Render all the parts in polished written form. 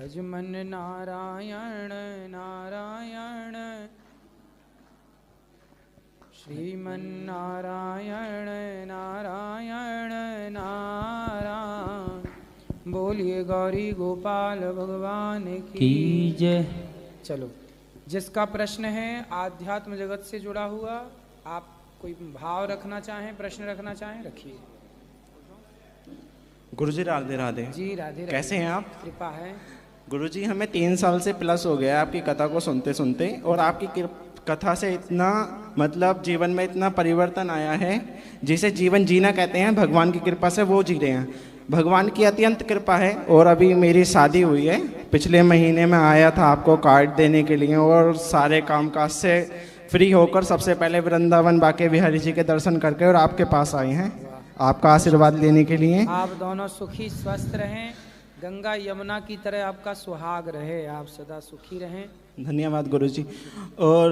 भज मन नारायण नारायण श्रीमन नारायण नारायण नारायण। बोलिए गौरी गोपाल भगवान की जय। चलो, जिसका प्रश्न है आध्यात्म जगत से जुड़ा हुआ, आप कोई भाव रखना चाहें, प्रश्न रखना चाहें, रखिए। गुरुजी राधे राधे। जी राधे राधे। कैसे हैं आप? कृपा है गुरुजी, हमें 3 साल से प्लस हो गया आपकी कथा को सुनते सुनते, और आपकी कथा से इतना मतलब जीवन में इतना परिवर्तन आया है, जिसे जीवन जीना कहते हैं, भगवान की कृपा से वो जी रहे हैं। भगवान की अत्यंत कृपा है। और अभी मेरी शादी हुई है, पिछले महीने में आया था आपको कार्ड देने के लिए, और सारे कामकाज से फ्री होकर सबसे पहले वृंदावन बाके बिहारी जी के दर्शन करके और आपके पास आए हैं आपका आशीर्वाद लेने के लिए। आप दोनों सुखी स्वस्थ रहें, गंगा यमुना की तरह आपका सुहाग रहे, आप सदा सुखी रहें। धन्यवाद गुरुजी। और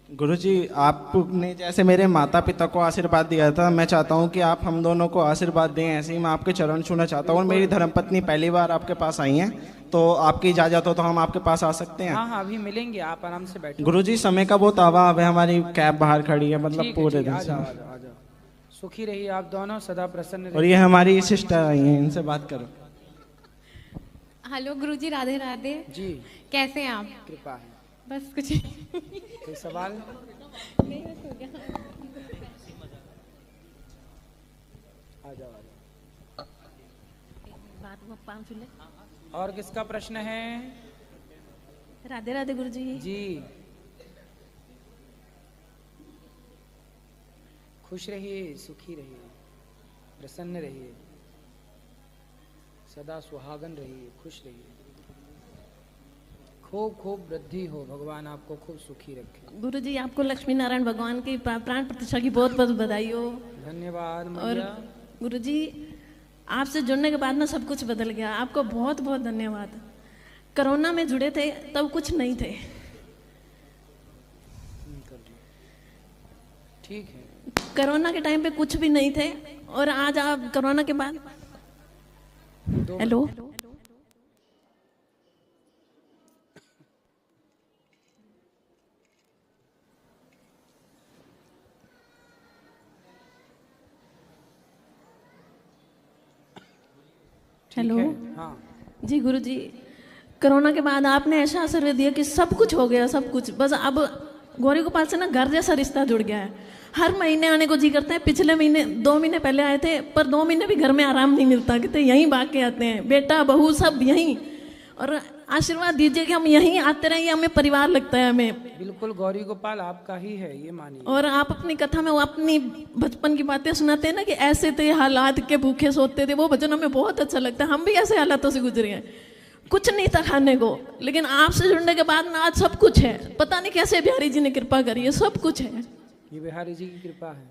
गुरुजी, आपने जैसे मेरे माता पिता को आशीर्वाद दिया था, मैं चाहता हूं कि आप हम दोनों को आशीर्वाद दें। ऐसे ही मैं आपके चरण छूना चाहता हूं। और मेरी धर्मपत्नी पहली बार आपके पास आई हैं, तो आपकी इजाज़त हो तो हम आपके पास आ सकते हैं? हाँ हाँ, अभी मिलेंगे, आप आराम से बैठो। गुरुजी, समय का बहुत अभाव है, हमारी कैब बाहर खड़ी है, मतलब पूरे दिन से। आ जाओ। सुखी रहिए आप दोनों, सदा प्रसन्न रहिए। और ये हमारी सिस्टर आई हैं, इनसे बात करो। हेलो गुरुजी, राधे राधे जी। कैसे हैं आप? कृपा है। बस कुछ कोई सवाल? नहीं, बस हो गया। आ जाओ। बात वो पाँव छू ले। और किसका प्रश्न है? राधे राधे गुरुजी जी। खुश रहिए, सुखी रहिए, प्रसन्न रहिए, सदा सुहागन रहिए, खुश रहिए, खूब खूब वृद्धि हो, भगवान आपको खूब सुखी रखे। गुरुजी, आपको लक्ष्मी नारायण भगवान की प्राण प्रतिष्ठा की बहुत बहुत बधाई हो। धन्यवाद और मैया। गुरुजी, आपसे जुड़ने के बाद ना सब कुछ बदल गया, आपको बहुत बहुत धन्यवाद। कोरोना में जुड़े थे तब कुछ नहीं थे। ठीक है। कोरोना के टाइम पे कुछ भी नहीं थे, और आज आप कोरोना के बाद हेलो हेलो। हाँ जी गुरुजी, कोरोना के बाद आपने ऐसा आशीर्वाद दिया कि सब कुछ हो गया, सब कुछ। बस अब गौरी गोपाल से ना घर जैसा रिश्ता जुड़ गया है। हर महीने आने को जी करता है। पिछले महीने 2 महीने पहले आए थे, पर 2 महीने भी घर में आराम नहीं मिलता, कहते यहीं भाग के आते हैं, बेटा बहू सब यहीं। और आशीर्वाद दीजिए कि हम यहीं आते रहें, हमें परिवार लगता है हमें। बिल्कुल, गौरी गोपाल आपका ही है, ये मानिए। और आप अपनी कथा में वो अपनी बचपन की बातें सुनाते हैं ना, कि ऐसे थे हालात के भूखे सोते थे, वो भजन हमें बहुत अच्छा लगता है। हम भी ऐसे हालातों से गुजरे हैं, कुछ नहीं था खाने को, लेकिन आपसे जुड़ने के बाद ना आज सब कुछ है। पता नहीं कैसे बिहारी जी ने कृपा करी है, सब कुछ है। ये बिहारी जी की कृपा है।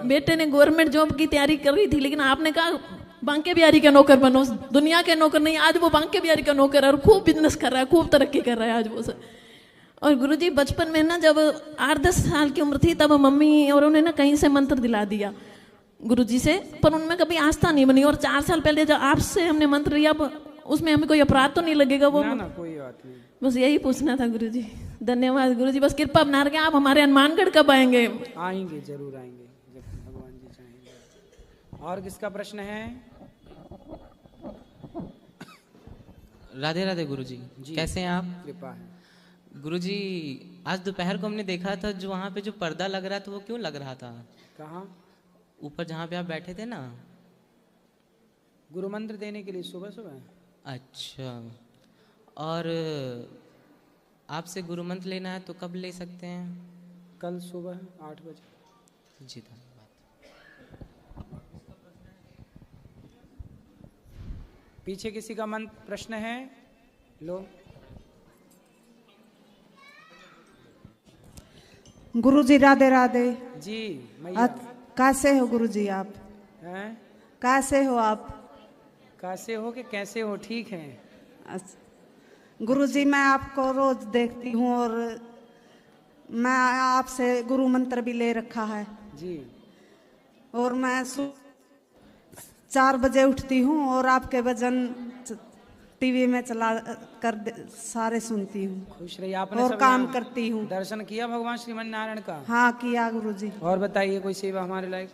बेटे ने गवर्नमेंट जॉब की तैयारी कर रही थी, लेकिन आपने कहा बांके बिहारी का नौकर बनो, दुनिया के नौकर नहीं। आज वो बांके बिहारी का नौकर है और खूब बिजनेस कर रहा है, खूब तरक्की कर रहा है आज वो। और गुरुजी, बचपन में ना जब 8-10 साल की उम्र थी, तब मम्मी और उन्हें ना कहीं से मंत्र दिला दिया गुरुजी से, पर उनमें कभी आस्था नहीं बनी। और 4 साल पहले जब आपसे हमने मंत्र लिया, उसमें हमें कोई अपराध तो नहीं लगेगा? वो ना कोई बात नहीं। बस यही पूछना था गुरुजी। धन्यवाद गुरुजी, बस कृपा बना रखे। आप हमारे हनुमानगढ़ कब आएंगे? आएंगे, जरूर आएंगे, जब भगवान जी चाहेंगे। और किसका प्रश्न है? राधे राधे गुरुजी, कैसे हैं आप? कृपा है। गुरुजी, आज दोपहर को हमने देखा था, जो वहाँ पे जो पर्दा लग रहा था, वो क्यों लग रहा था? कहाँ? ऊपर जहाँ पे आप बैठे थे ना। गुरु मंत्र देने के लिए सुबह सुबह। अच्छा, और आपसे गुरु मंत्र लेना है तो कब ले सकते हैं? कल सुबह 8 बजे। जी धन्यवाद। पीछे किसी का मंत्र प्रश्न है? लो। गुरुजी राधे राधे। जी मैया। कैसे हो गुरुजी आप? हैं? कैसे हो आप? कैसे हो कि कैसे हो? ठीक है। गुरुजी, मैं आपको रोज देखती हूँ और मैं आपसे गुरु मंत्र भी ले रखा है जी। और मैं 4 बजे उठती हूँ और आपके भजन टीवी में चला कर सारे सुनती हूँ। खुश रहिए। आपने और सब काम यहाँ करती हूँ। दर्शन किया भगवान श्रीमन नारायण का? हाँ किया गुरुजी। और बताइए कोई सेवा हमारे लायक?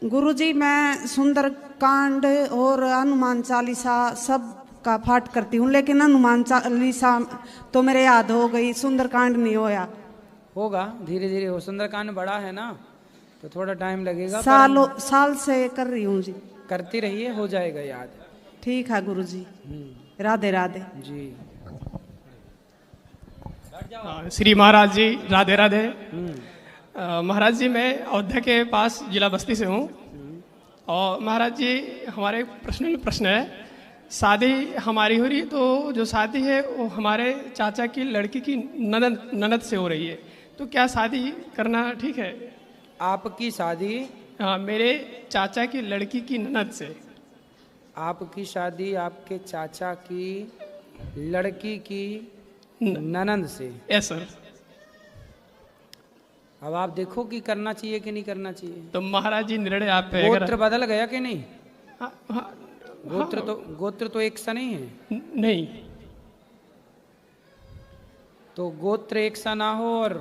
गुरुजी मैं सुंदरकांड और हनुमान चालीसा सब का पाठ करती हूँ, लेकिन हनुमान चालीसा तो मेरे याद हो गई, सुंदरकांड नहीं होया। होगा धीरे धीरे हो। सुंदरकांड बड़ा है ना तो थोड़ा टाइम लगेगा। साल से कर रही हूँ जी। करती रहिए, हो जाएगा याद। ठीक है गुरुजी। राधे राधे जी। श्री महाराज जी राधे राधे। महाराज जी मैं अयोध्या के पास जिला बस्ती से हूँ। और महाराज जी हमारे प्रश्न है, शादी हमारी हो रही, तो जो शादी है वो हमारे चाचा की लड़की की ननद से हो रही है, तो क्या शादी करना ठीक है? आपकी शादी? हाँ, मेरे चाचा की लड़की की ननद से। आपकी शादी आपके चाचा की लड़की की ननद से? Yes sir. अब आप देखो कि करना चाहिए कि नहीं करना चाहिए। तो महाराज जी निर्णय आप पे। गोत्र बदल गया कि नहीं? हाँ, गोत्र तो एक सा नहीं है। नहीं, तो गोत्र एक सा ना हो और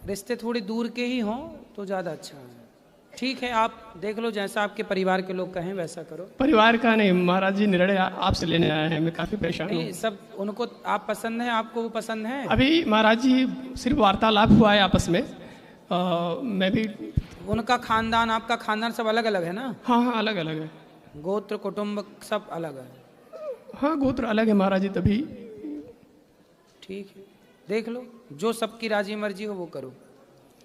रिश्ते थोड़ी दूर के ही हों तो ज़्यादा अच्छा है। ठीक है, आप देख लो, जैसा आपके परिवार के लोग कहें वैसा करो। परिवार का नहीं महाराज जी, निर्णय आपसे लेने आए हैं, मैं काफी परेशान हूँ। सब उनको आप पसंद है, आपको वो पसंद है? अभी महाराज जी सिर्फ वार्तालाप हुआ है आपस में। मैं भी। उनका खानदान आपका खानदान सब अलग अलग है ना? हाँ हाँ, अलग अलग है। गोत्र कुटुंब सब अलग है। हाँ, गोत्र अलग है महाराज जी, तभी। ठीक है, देख लो, जो सबकी राजी मर्जी हो वो करो।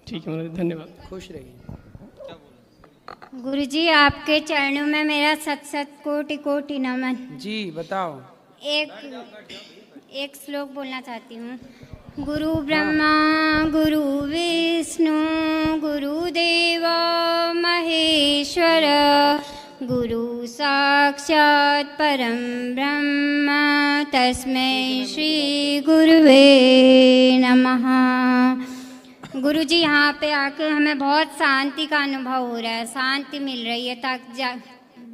ठीक है महाराज, धन्यवाद। खुश रहिए। गुरुजी आपके चरणों में मेरा सत सत कोटि कोटि नमन। जी बताओ। एक श्लोक बोलना चाहती हूँ। गुरु ब्रह्मा गुरु विष्णु गुरुदेव महेश्वर गुरु साक्षात् परम ब्रह्म तस्मै श्री गुरुवे नमः। गुरुजी यहाँ पे आके हमें बहुत शांति का अनुभव हो रहा है, शांति मिल रही है।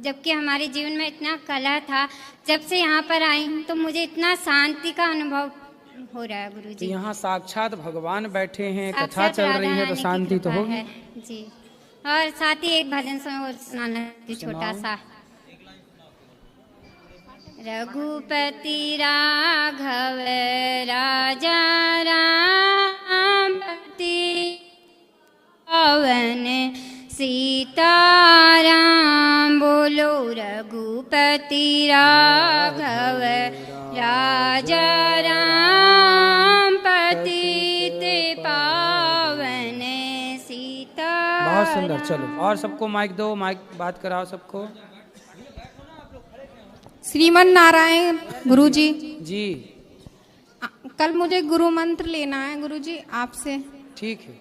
जबकि हमारे जीवन में इतना कलह था, जब से यहाँ पर आई हूँ तो मुझे इतना शांति का अनुभव हो रहा है गुरुजी। यहाँ साक्षात भगवान बैठे हैं, कथा चल रही है तो शांति तो होगी जी। और साथ ही एक भजन सुनाना छोटा सा। रघुपति राघव राजा राम पति पवन सीताराम। बोलो रघुपति राघव राजा राम पति पावन सीता। बहुत सुंदर। चलो और सबको माइक दो, माइक बात कराओ सबको। श्रीमन नारायण गुरुजी जी। कल मुझे गुरु मंत्र लेना है गुरुजी आपसे। ठीक है,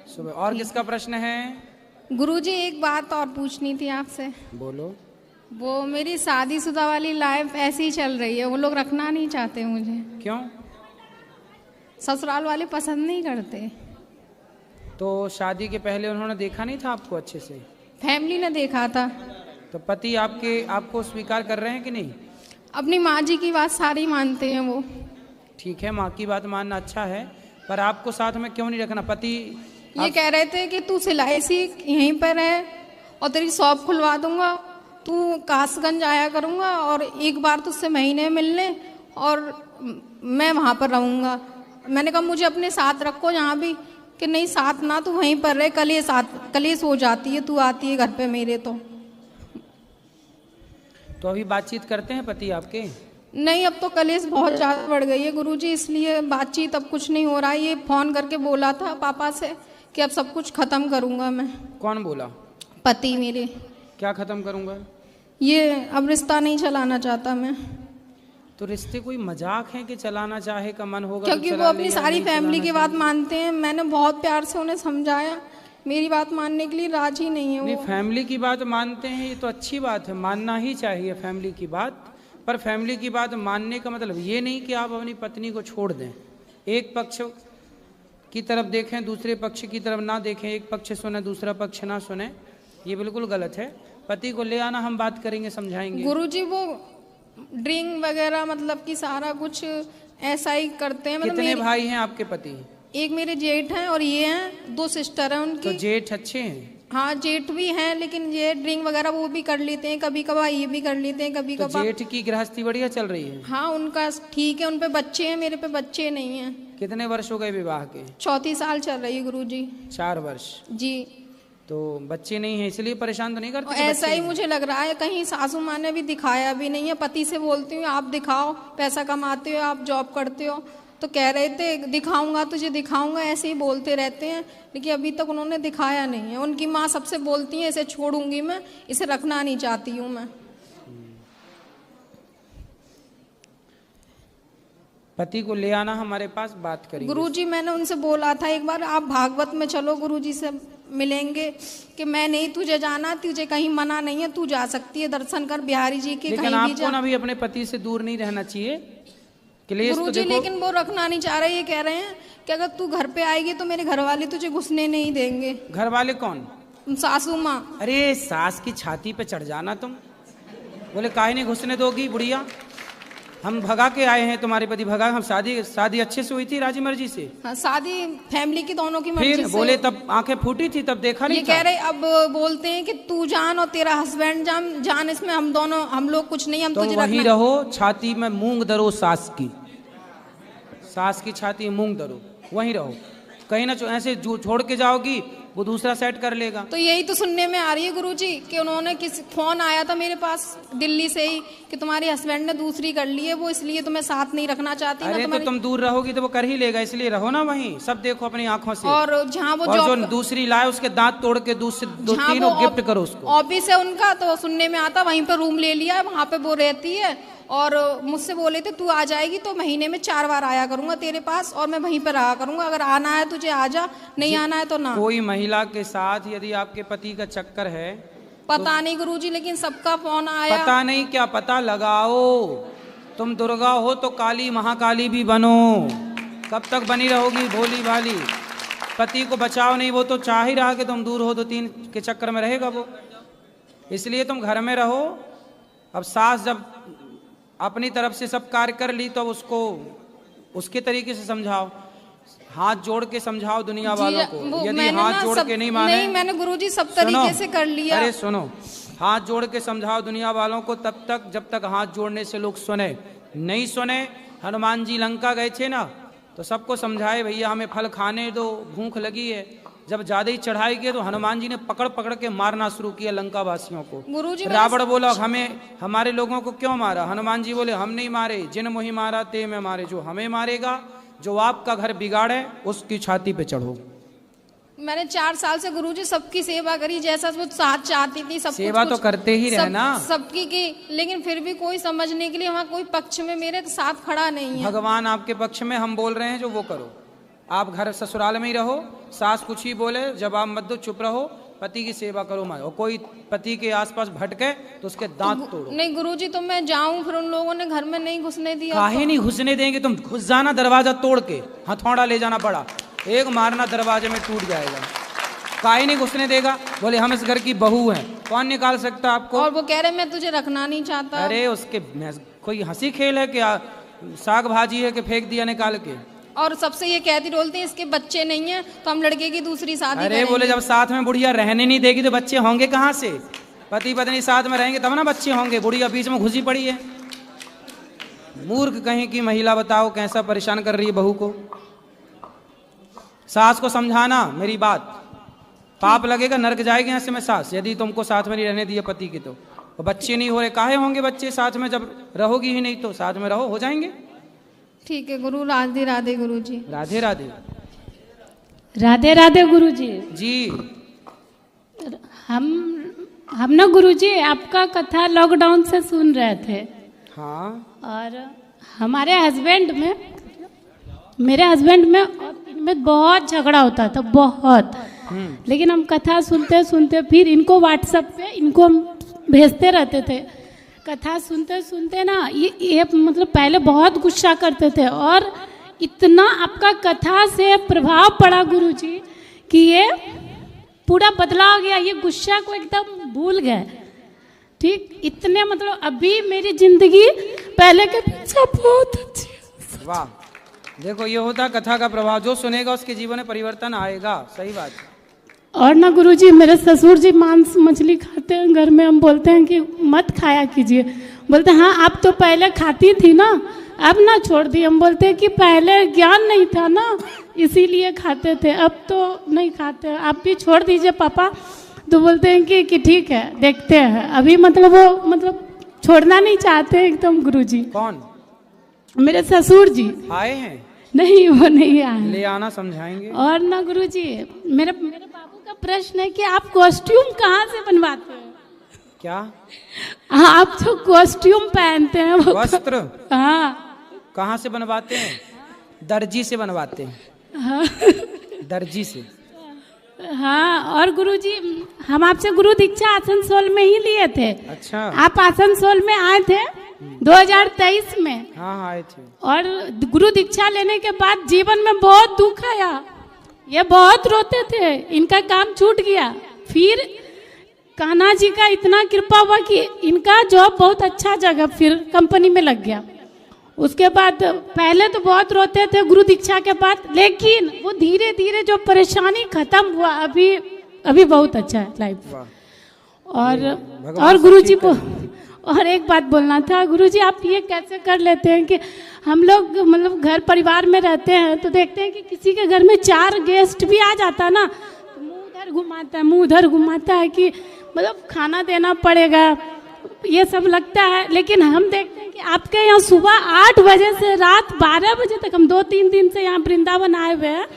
सुबह। और किसका प्रश्न है? गुरुजी एक बात और पूछनी थी आपसे। बोलो। वो मेरी शादीशुदा वाली लाइफ ऐसी ही चल रही है, वो लोग रखना नहीं चाहते मुझे। क्यों? ससुराल वाले पसंद नहीं करते। तो शादी के पहले उन्होंने देखा नहीं था आपको अच्छे से? फैमिली ने देखा था। तो पति आपको स्वीकार कर रहे हैं कि नहीं? अपनी माँ जी की बात सारी मानते हैं वो। ठीक है, माँ की बात मानना अच्छा है, पर आपको साथ में क्यों नहीं रखना? पति ये कह रहे थे कि तू सिलाई सीख, यहीं पर है और तेरी शॉप खुलवा दूंगा, तू कासगंज आया करूंगा और एक बार तुझसे महीने मिलने और मैं वहाँ पर रहूंगा। मैंने कहा मुझे अपने साथ रखो यहाँ भी, कि नहीं साथ ना, तू वहीं पर रहे, कलेश हो जाती है, तू आती है घर पे मेरे। तो अभी बातचीत करते हैं पति आपके? नहीं, अब तो कलेश बहुत ज़्यादा बढ़ गई है गुरुजी, इसलिए बातचीत अब कुछ नहीं हो रहा है। ये फोन करके बोला था पापा से कि अब सब कुछ खत्म करूंगा मैं। कौन बोला? पति मेरे। क्या खत्म करूंगा? ये अब रिश्ता नहीं चलाना चाहता मैं। तो रिश्ते कोई मजाक है कि चलाना चाहे का मन होगा? क्योंकि वो अपनी सारी फैमिली की बात मानते हैं। मैंने बहुत प्यार से उन्हें समझाया, मेरी बात मानने के लिए राजी नहीं है वो। नहीं, फैमिली की बात मानते हैं ये तो अच्छी बात है, मानना ही चाहिए फैमिली की बात। पर फैमिली की बात मानने का मतलब ये नहीं कि आप अपनी पत्नी को छोड़ दें। एक पक्ष की तरफ देखें, दूसरे पक्ष की तरफ ना देखें। एक पक्ष सुने, दूसरा पक्ष ना सुने, ये बिल्कुल गलत है। पति को ले आना, हम बात करेंगे, समझाएंगे। गुरुजी वो ड्रिंक वगैरह मतलब कि सारा कुछ ऐसा ही करते हैं। मतलब कितने भाई हैं आपके पति? एक मेरे जेठ हैं और ये हैं, 2 सिस्टर हैं उनकी। तो जेठ अच्छे हैं? हाँ जेठ भी हैं, लेकिन ये ड्रिंक वगैरह वो भी कर लेते हैं, कभी कभार ये भी कर लेते हैं, कभी तो कभार। जेठ की गृहस्थी बढ़िया चल रही है? हाँ उनका ठीक है, उन पे बच्चे हैं, मेरे पे बच्चे नहीं हैं। कितने वर्ष हो गए विवाह के? 34 साल चल रही है गुरुजी। 4 वर्ष जी। तो बच्चे नहीं है इसलिए परेशान तो नहीं करते? ऐसा ही मुझे लग रहा है, कहीं सासू माँ ने भी दिखाया भी नहीं है। पति से बोलती हूँ आप दिखाओ, पैसा कमाते हो, आप जॉब करते हो, तो कह रहे थे दिखाऊंगा तुझे दिखाऊंगा, ऐसे ही बोलते रहते हैं, लेकिन अभी तक उन्होंने दिखाया नहीं है। उनकी माँ सबसे बोलती है इसे छोड़ूंगी मैं, इसे रखना नहीं चाहती हूँ मैं। पति को ले आना हमारे पास, बात करेंगे। गुरुजी मैंने उनसे बोला था एक बार आप भागवत में चलो, गुरुजी से मिलेंगे, कि मैं नहीं तुझे जाना, तुझे कहीं मना नहीं है, तू जा सकती है, दर्शन कर बिहारी जी के, लेकिन कहीं भी आपको जा। ना भी अपने पति से दूर नहीं रहना चाहिए। क्लेश तो गुरुजी देखो, लेकिन वो रखना नहीं चाह रहे, ये कह रहे हैं कि अगर तू घर पे आएगी तो मेरे घर वाले तुझे घुसने नहीं देंगे। घर वाले कौन? सासू माँ। अरे सास की छाती पे चढ़ जाना तुम, बोले काहे नहीं घुसने दोगी बुढ़िया, हम भगा के आए हैं, तुम्हारे पति भगा, हम शादी अच्छे से हुई थी राजी मर्जी से। हाँ, शादी फैमिली की दोनों की मर्जी फिर से। बोले तब आंखें फूटी थी, तब देखा नहीं ये था। कह रहे अब बोलते हैं कि तू जान और तेरा हस्बैंड जान, इसमें हम लोग कुछ नहीं, हम तो तुझे वहीं रखना। रहो, छाती में मूंग दरो, सास की छाती में मूंग दरो, वहीं रहो, कहीं ना ऐसे छोड़ के जाओगी वो दूसरा सेट कर लेगा। तो यही तो सुनने में आ रही है गुरुजी कि उन्होंने फोन आया था मेरे पास दिल्ली से ही कि तुम्हारे हस्बैंड ने दूसरी कर ली है, वो इसलिए तुम्हें साथ नहीं रखना चाहती। अरे तो तुम दूर रहोगी तो वो कर ही लेगा, इसलिए रहो ना वहीं, सब देखो अपनी आंखों से। और जहाँ वो जो दूसरी लाए उसके दांत तोड़ के दो तीनों गिफ्ट करो उसको। ऑफिस है उनका, तो सुनने में आता वहीं पर रूम ले लिया, वहाँ पे वो रहती है, और मुझसे बोले थे तू आ जाएगी तो महीने में 4 बार आया करूंगा तेरे पास, और मैं वहीं पर रहा करूंगा, अगर आना है तुझे आ जा, नहीं आना है तो ना। कोई महिला के साथ यदि आपके पति का चक्कर है, पता नहीं गुरुजी, लेकिन सबका फोन आया। पता नहीं क्या, पता लगाओ। तुम दुर्गा हो तो काली महाकाली भी बनो, कब तक बनी रहोगी भोली भाली? पति को बचाओ नहीं, वो तो चाह ही रहा कि तुम दूर हो, तो 3 के चक्कर में रहेगा वो, इसलिए तुम घर में रहो। अब सास जब अपनी तरफ से सब कार्य कर ली तो उसको उसके तरीके से समझाओ, हाथ जोड़ के समझाओ दुनिया वालों को। यदि हाथ जोड़ के नहीं माने, नहीं मैंने गुरुजी सब तरीके से कर लिया। अरे सुनो, हाथ जोड़ के समझाओ दुनिया वालों को तब तक जब तक हाथ जोड़ने से लोग सुने, नहीं सुने। हनुमान जी लंका गए थे ना, तो सबको समझाए भैया हमें फल खाने दो, भूख लगी है। जब ज्यादा ही चढ़ाई किया तो हनुमान जी ने पकड़ पकड़ के मारना शुरू किया लंका वासियों को। रावण बोला हमें हमारे लोगों को क्यों मारा? हनुमान जी बोले हम नहीं मारे, जिन मोहि मारा ते में मारे, जो हमें मारेगा, जो आपका घर बिगाड़े उसकी छाती पे चढ़ो। मैंने 4 साल से गुरुजी सबकी सेवा करी, जैसा वो साथ चाहती थी, सब सेवा कुछ तो करते ही रहना, सबकी की, लेकिन फिर भी कोई समझने के लिए वहाँ कोई पक्ष में मेरे साथ खड़ा नहीं है। भगवान आपके पक्ष में, हम बोल रहे हैं जो वो करो। आप घर ससुराल में ही रहो, सास कुछ ही बोले जवाब मत दो, चुप रहो, पति की सेवा करो मत। और कोई पति के आसपास भटके तो उसके दांत तोड़ो। नहीं गुरुजी तो मैं जाऊं, फिर उन लोगों ने घर में नहीं घुसने दिया। काहे नहीं घुसने देंगे? तुम घुस जाना दरवाजा तोड़ के, हथौड़ा ले जाना पड़ा, एक मारना दरवाजे में टूट जाएगा। काहे नहीं घुसने देगा? बोले हम इस घर की बहू हैं, कौन निकाल सकता आपको? और वो कह रहे मैं तुझे रखना नहीं चाहता। अरे उसके कोई हंसी खेल है क्या? साग भाजी है कि फेंक दिया निकाल के? और सबसे ये कहती बोलती है इसके बच्चे नहीं है तो हम लड़के की दूसरी शादी अरे बोले जब साथ में बुढ़िया रहने नहीं देगी तो बच्चे होंगे कहाँ से? पति पत्नी साथ में रहेंगे तब ना बच्चे होंगे, बुढ़िया बीच में घुसी पड़ी है। मूर्ख कहीं की महिला, बताओ कैसा परेशान कर रही है बहू को। सास को समझाना मेरी बात, पाप लगेगा, नरक जाएगी यहाँ से मैं सास, यदि तुमको साथ में नहीं रहने दिया पति की। तो बच्चे नहीं हो रहे, काहे होंगे बच्चे साथ में? जब रहोगी ही नहीं तो साथ में रहो, हो जाएंगे। ठीक है गुरु, राधे राधे गुरु जी। राधे राधे। राधे राधे गुरु जी। जी हम ना गुरु जी आपका कथा लॉकडाउन से सुन रहे थे। हाँ। और हमारे हस्बैंड में, मेरे हस्बैंड में और इनमें बहुत झगड़ा होता था, बहुत। लेकिन हम कथा सुनते सुनते फिर इनको व्हाट्सएप पे इनको हम भेजते रहते थे। कथा सुनते सुनते ना ये मतलब पहले बहुत गुस्सा करते थे, और इतना आपका कथा से प्रभाव पड़ा गुरुजी कि ये पूरा बदलाव हो गया, ये गुस्सा को एकदम भूल गए। ठीक, इतने मतलब अभी मेरी जिंदगी पहले के अपेक्षा बहुत अच्छी है। वाह, देखो ये होता कथा का प्रभाव, जो सुनेगा उसके जीवन में परिवर्तन आएगा। सही बात। और ना गुरुजी, मेरे ससुर जी मांस मछली खाते हैं घर में, हम बोलते हैं कि मत खाया कीजिए, बोलते हैं हाँ आप तो पहले खाती थी ना, अब ना छोड़ दी। हम बोलते हैं कि पहले ज्ञान नहीं था ना, इसीलिए खाते थे, अब तो नहीं खाते, आप भी छोड़ दीजिए पापा। तो बोलते हैं कि ठीक है देखते हैं। अभी मतलब वो मतलब छोड़ना नहीं चाहते एकदम गुरुजी। कौन? मेरे ससुर जी। आए हैं? नहीं, वो नहीं आए। ले आना, समझाएंगे। और ना गुरुजी, मेरे बाबू का प्रश्न है कि आप कॉस्ट्यूम कहाँ से बनवाते हैं? क्या? हाँ, आप जो कॉस्ट्यूम पहनते हैं वो वस्त्र? हाँ। कहाँ से बनवाते हैं? दर्जी से बनवाते हैं। हाँ। दर्जी से। हाँ, और गुरुजी हम आपसे गुरु दीक्षा आसनसोल में ही लिए थे। अच्छा। आप आसनसोल में आए थे 2023 में। हाँ आए थे। और गुरु दीक्षा लेने के बाद जीवन में बहुत दुख आया, ये बहुत रोते थे, इनका काम छूट गया। फिर कान्हा जी का इतना कृपा हुआ कि इनका जॉब बहुत अच्छा जगह फिर कंपनी में लग गया। उसके बाद पहले तो बहुत रोते थे गुरु दीक्षा के बाद, लेकिन वो धीरे धीरे जो परेशानी खत्म हुआ, अभी बहुत अच्छा है लाइफ। और गुरुजी को और एक बात बोलना था, गुरुजी आप ये कैसे कर लेते हैं कि हम लोग मतलब घर परिवार में रहते हैं तो देखते हैं कि किसी के घर में 4 गेस्ट भी आ जाता ना, तो मुंह उधर घुमाता है, मुंह उधर घुमाता है कि मतलब खाना देना पड़ेगा, ये सब लगता है। लेकिन हम देखते हैं कि आपके यहाँ सुबह 8 बजे से रात 12 बजे तक, हम 2-3 दिन से यहाँ वृंदावन आए हुए हैं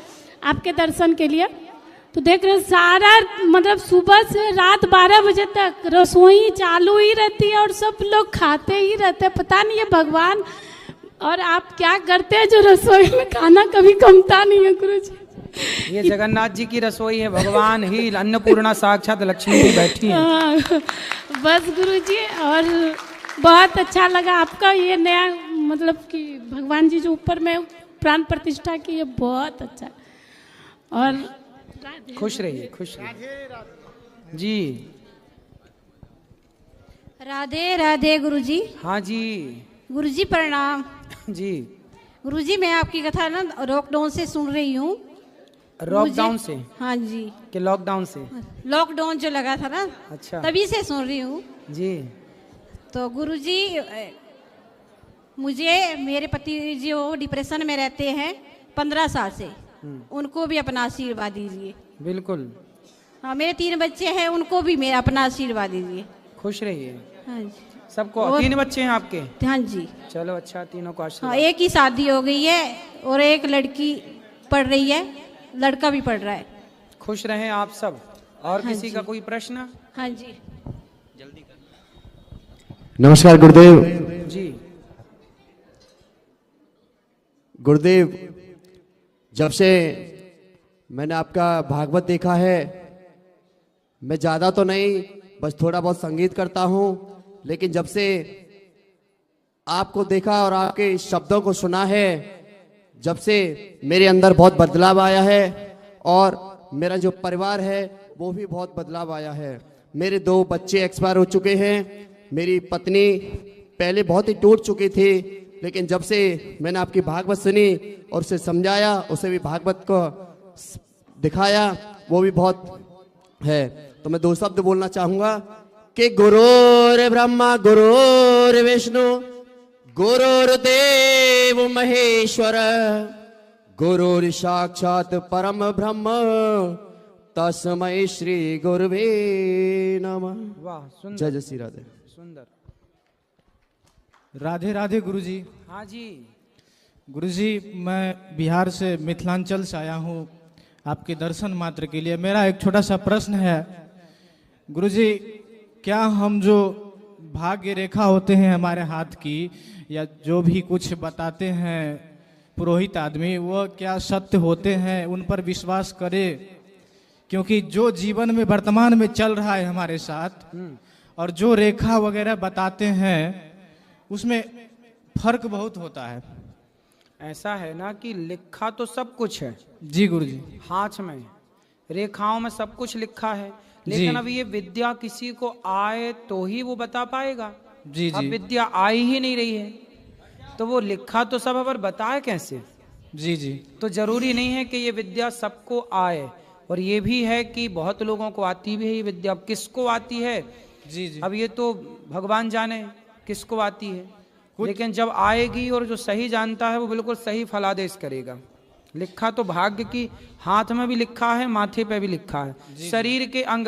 आपके दर्शन के लिए, तो देख रहे सारा मतलब सुबह से रात 12 बजे तक रसोई चालू ही रहती है और सब लोग खाते ही रहते हैं। पता नहीं है भगवान और आप क्या करते हैं जो रसोई में खाना कभी कमता नहीं है गुरुजी। ये जगन्नाथ जी की रसोई है, भगवान ही अन्नपूर्णा साक्षात लक्ष्मी जी बैठी हैं। बस गुरुजी, और बहुत अच्छा लगा आपका ये नया मतलब कि भगवान जी जो ऊपर में प्राण प्रतिष्ठा की, ये बहुत अच्छा है। और खुश रहिए, खुश रहिए जी। राधे राधे गुरुजी। हाँ जी। गुरुजी प्रणाम जी। गुरुजी मैं आपकी कथा ना लॉकडाउन से सुन रही हूँ। लॉकडाउन से? हाँ जी। कि लॉकडाउन से? लॉकडाउन जो लगा था ना, अच्छा, तभी से सुन रही हूँ जी। तो गुरुजी मुझे मेरे पति जी वो डिप्रेशन में रहते हैं 15 साल से, उनको भी अपना आशीर्वाद दीजिए। बिल्कुल। हाँ, मेरे 3 बच्चे हैं, उनको भी मेरा अपना आशीर्वाद दीजिए। खुश रहिए। हाँ जी। सबको 3 बच्चे हैं आपके? हाँ जी। चलो अच्छा, तीनों को आशीर्वाद। हाँ, एक ही शादी हो गई है और एक लड़की पढ़ रही है, लड़का भी पढ़ रहा है। खुश रहें आप सब। और हाँ किसी का कोई प्रश्न? हाँ जी। जल्दी कर। नमस्कार गुरुदेव जी। गुरुदेव, जब से मैंने आपका भागवत देखा है, मैं ज़्यादा तो नहीं, बस थोड़ा बहुत संगीत करता हूँ, लेकिन जब से आपको देखा और आपके शब्दों को सुना है, जब से मेरे अंदर बहुत बदलाव आया है और मेरा जो परिवार है वो भी बहुत बदलाव आया है। मेरे 2 बच्चे एक्सपायर हो चुके हैं, मेरी पत्नी पहले बहुत ही टूट चुकी थी, लेकिन जब से मैंने आपकी भागवत सुनी और उसे समझाया, उसे भी भागवत को दिखाया, वो भी बहुत है। तो मैं 2 शब्द बोलना चाहूँगा कि गुरुर् ब्रह्मा गुरुर् विष्णु गुरुर्देव महेश्वर गुरुर् साक्षात परम ब्रह्म तस्मै श्री गुरुवे नमः। वाह, सुंदर। जय जय श्री राधे। सुंदर। राधे राधे गुरुजी। हाँ जी। गुरुजी, मैं बिहार से मिथिलांचल से आया हूँ आपके दर्शन मात्र के लिए। मेरा एक छोटा सा प्रश्न है गुरुजी, क्या हम जो भाग्य रेखा होते हैं हमारे हाथ की, या जो भी कुछ बताते हैं पुरोहित आदमी, वो क्या सत्य होते हैं? उन पर विश्वास करें, क्योंकि जो जीवन में वर्तमान में चल रहा है हमारे साथ और जो रेखा वगैरह बताते हैं उसमें फर्क बहुत होता है। ऐसा है ना कि लिखा तो सब कुछ है जी गुरुजी, हाथ में, रेखाओं में सब कुछ लिखा है, लेकिन अब ये विद्या किसी को आए तो ही वो बता पाएगा। जी अब जी विद्या आई ही नहीं रही है, तो वो लिखा तो सब है पर बताए कैसे? जी जी तो जरूरी नहीं है कि ये विद्या सबको आए, और ये भी है कि बहुत लोगों को आती भी है ये विद्या। अब किसको आती है जी जी अब ये तो भगवान जाने किसको आती है, लेकिन जब आएगी और जो सही जानता है वो बिल्कुल सही फलादेश करेगा। लिखा तो भाग्य की हाथ में भी लिखा है, माथे पे भी लिखा है। शरीर के अंग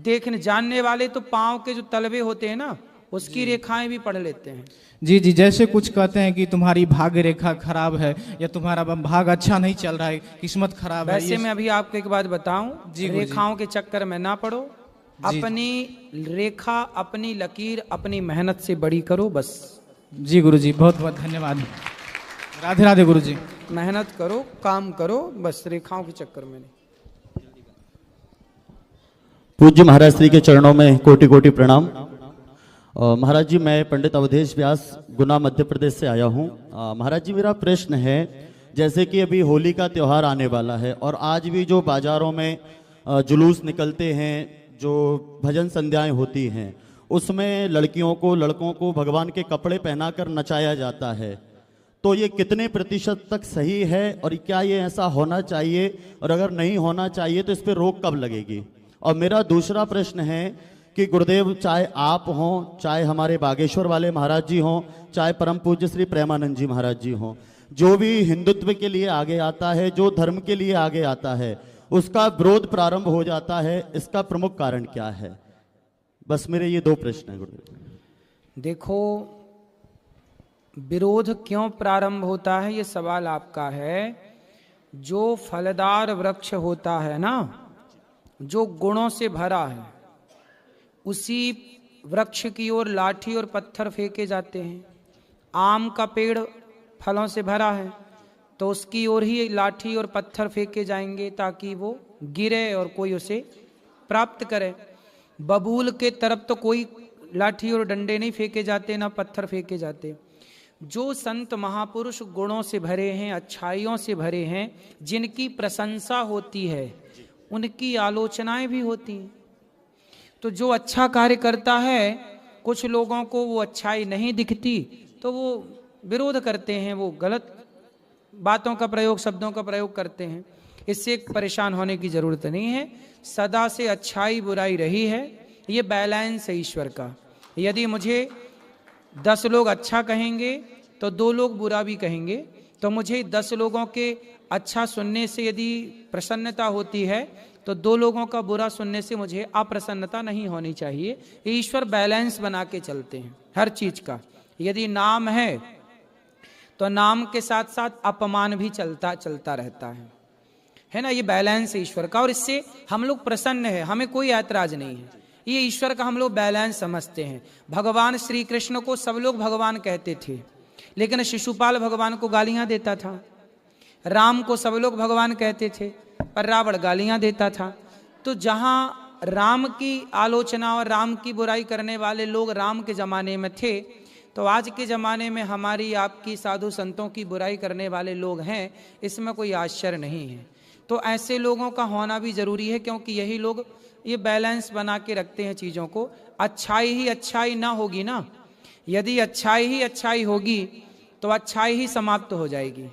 देखने जानने वाले तो पांव के जो तलवे होते हैं ना, उसकी रेखाएं भी पढ़ लेते हैं। जी जी, जैसे कुछ कहते हैं कि तुम्हारी भाग्य रेखा खराब है या तुम्हारा भाग अच्छा नहीं चल रहा है, किस्मत खराब है। वैसे मैं अभी आपको एक बात बताऊं, रेखाओं के चक्कर में ना पड़ो, अपनी रेखा, अपनी लकीर, अपनी मेहनत से बड़ी करो बस। जी गुरुजी, बहुत बहुत धन्यवाद। राधे राधे गुरुजी। मेहनत करो, काम करो, बस रेखाओं के चक्कर में नहीं। पूज्य महाराज श्री के चरणों में कोटि कोटि प्रणाम। महाराज जी, मैं पंडित अवधेश व्यास, गुना मध्य प्रदेश से आया हूँ। महाराज जी, मेरा प्रश्न है, जैसे कि अभी होली का त्यौहार आने वाला है और आज भी जो बाजारों में जुलूस निकलते हैं, जो भजन संध्याएं होती हैं, उसमें लड़कियों को, लड़कों को भगवान के कपड़े पहनाकर नचाया जाता है, तो ये कितने प्रतिशत तक सही है और क्या ये ऐसा होना चाहिए, और अगर नहीं होना चाहिए तो इस पर रोक कब लगेगी? और मेरा दूसरा प्रश्न है कि गुरुदेव, चाहे आप हों, चाहे हमारे बागेश्वर वाले महाराज जी हों, चाहे परम पूज्य श्री प्रेमानंद जी महाराज जी हों, जो भी हिंदुत्व के लिए आगे आता है, जो धर्म के लिए आगे आता है, उसका विरोध प्रारंभ हो जाता है। इसका प्रमुख कारण क्या है? बस मेरे ये दो प्रश्न हैं गुरुदेव। देखो, विरोध क्यों प्रारंभ होता है ये सवाल आपका है। जो फलदार वृक्ष होता है ना, जो गुणों से भरा है, उसी वृक्ष की ओर लाठी और पत्थर फेंके जाते हैं। आम का पेड़ फलों से भरा है तो उसकी ओर ही लाठी और पत्थर फेंके जाएंगे ताकि वो गिरे और कोई उसे प्राप्त करे। बबूल के तरफ तो कोई लाठी और डंडे नहीं फेंके जाते, ना पत्थर फेंके जाते। जो संत महापुरुष गुणों से भरे हैं, अच्छाइयों से भरे हैं, जिनकी प्रशंसा होती है, उनकी आलोचनाएं भी होती हैं। तो जो अच्छा कार्य करता है, कुछ लोगों को वो अच्छाई नहीं दिखती तो वो विरोध करते हैं, वो गलत बातों का प्रयोग, शब्दों का प्रयोग करते हैं। इससे परेशान होने की जरूरत नहीं है। सदा से अच्छाई बुराई रही है, ये बैलेंस है ईश्वर का। यदि मुझे 10 लोग अच्छा कहेंगे तो 2 लोग बुरा भी कहेंगे, तो मुझे 10 लोगों के अच्छा सुनने से यदि प्रसन्नता होती है तो 2 लोगों का बुरा सुनने से मुझे अप्रसन्नता नहीं होनी चाहिए। ईश्वर बैलेंस बना के चलते हैं हर चीज का। यदि नाम है तो नाम के साथ साथ अपमान भी चलता रहता है ना। ये बैलेंस है ईश्वर का और इससे हम लोग प्रसन्न है, हमें कोई ऐतराज नहीं है। ये ईश्वर का हम लोग बैलेंस समझते हैं। भगवान श्री कृष्ण को सब लोग भगवान कहते थे, लेकिन शिशुपाल भगवान को गालियां देता था। राम को सब लोग भगवान कहते थे, पर रावण गालियां देता था। तो जहां राम की आलोचना और राम की बुराई करने वाले लोग राम के जमाने में थे, तो आज के ज़माने में हमारी आपकी साधु संतों की बुराई करने वाले लोग हैं। इसमें कोई आश्चर्य नहीं है। तो ऐसे लोगों का होना भी ज़रूरी है, क्योंकि यही लोग ये बैलेंस बना के रखते हैं चीज़ों को। अच्छाई ही अच्छाई ना होगी ना, यदि अच्छाई ही अच्छाई होगी तो अच्छाई ही समाप्त हो जाएगी।